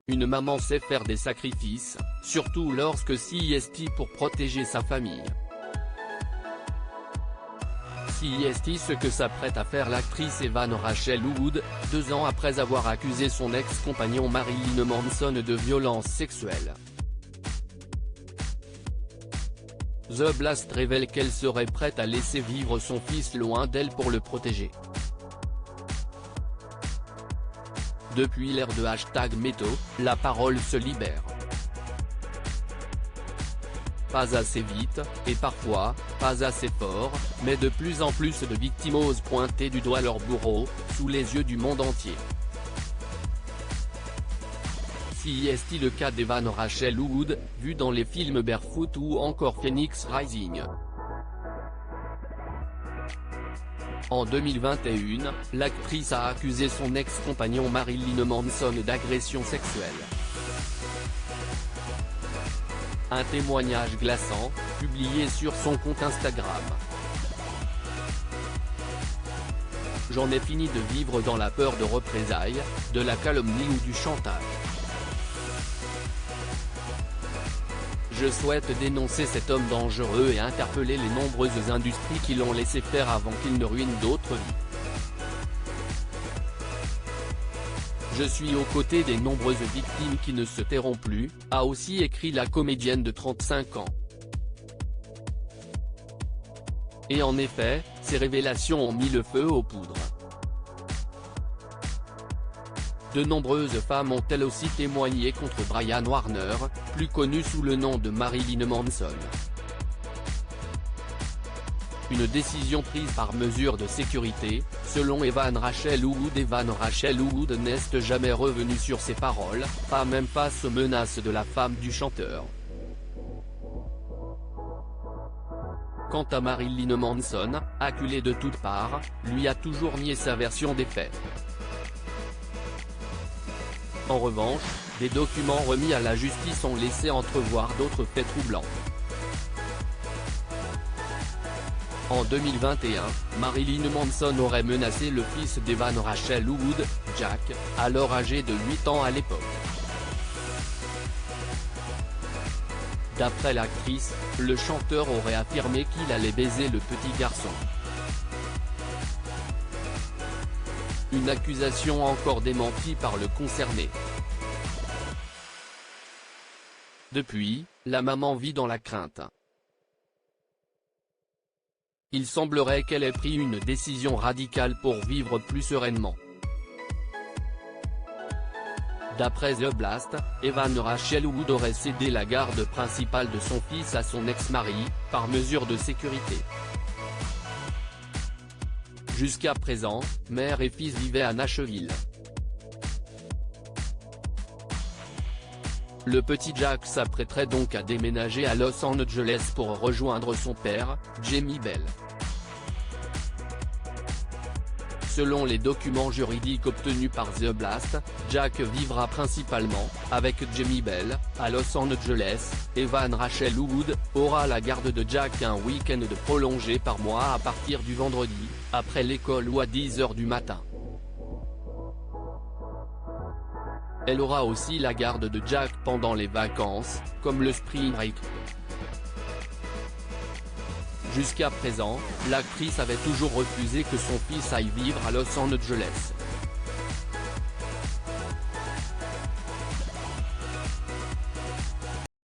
Une maman sait faire des sacrifices, surtout lorsque c'est pour protéger sa famille. C'est ce que s'apprête à faire l'actrice Evan Rachel Wood, 2 ans après avoir accusé son ex-compagnon Marilyn Manson de violences sexuelles. The Blast révèle qu'elle serait prête à laisser vivre son fils loin d'elle pour le protéger. Depuis l'ère de #Méto, la parole se libère. Pas assez vite, et parfois, pas assez fort, mais de plus en plus de victimes osent pointer du doigt leur bourreau, sous les yeux du monde entier. C'est le cas d'Evan Rachel Wood, vu dans les films Barefoot ou encore Phoenix Rising. En 2021, l'actrice a accusé son ex-compagnon Marilyn Manson d'agression sexuelle. Un témoignage glaçant, publié sur son compte Instagram. J'en ai fini de vivre dans la peur de représailles, de la calomnie ou du chantage. Je souhaite dénoncer cet homme dangereux et interpeller les nombreuses industries qui l'ont laissé faire avant qu'il ne ruine d'autres vies. Je suis aux côtés des nombreuses victimes qui ne se tairont plus, a aussi écrit la comédienne de 35 ans. Et en effet, ces révélations ont mis le feu aux poudres. De nombreuses femmes ont elles aussi témoigné contre Brian Warner, plus connu sous le nom de Marilyn Manson. Une décision prise par mesure de sécurité, selon Evan Rachel Wood. Evan Rachel Wood n'est jamais revenu sur ses paroles, pas même face aux menaces de la femme du chanteur. Quant à Marilyn Manson, acculé de toutes parts, lui a toujours nié sa version des faits. En revanche, des documents remis à la justice ont laissé entrevoir d'autres faits troublants. En 2021, Marilyn Manson aurait menacé le fils d'Evan Rachel Wood, Jack, alors âgé de 8 ans à l'époque. D'après l'actrice, le chanteur aurait affirmé qu'il allait baiser le petit garçon. Une accusation encore démentie par le concerné. Depuis, la maman vit dans la crainte. Il semblerait qu'elle ait pris une décision radicale pour vivre plus sereinement. D'après The Blast, Evan Rachel Wood aurait cédé la garde principale de son fils à son ex-mari, par mesure de sécurité. Jusqu'à présent, mère et fils vivaient à Nashville. Le petit Jack s'apprêterait donc à déménager à Los Angeles pour rejoindre son père, Jamie Bell. Selon les documents juridiques obtenus par The Blast, Jack vivra principalement, avec Jamie Bell, à Los Angeles. Evan Rachel Wood aura la garde de Jack un week-end de prolongé par mois à partir du vendredi, après l'école ou à 10 h du matin. Elle aura aussi la garde de Jack pendant les vacances, comme le spring break. Jusqu'à présent, l'actrice avait toujours refusé que son fils aille vivre à Los Angeles.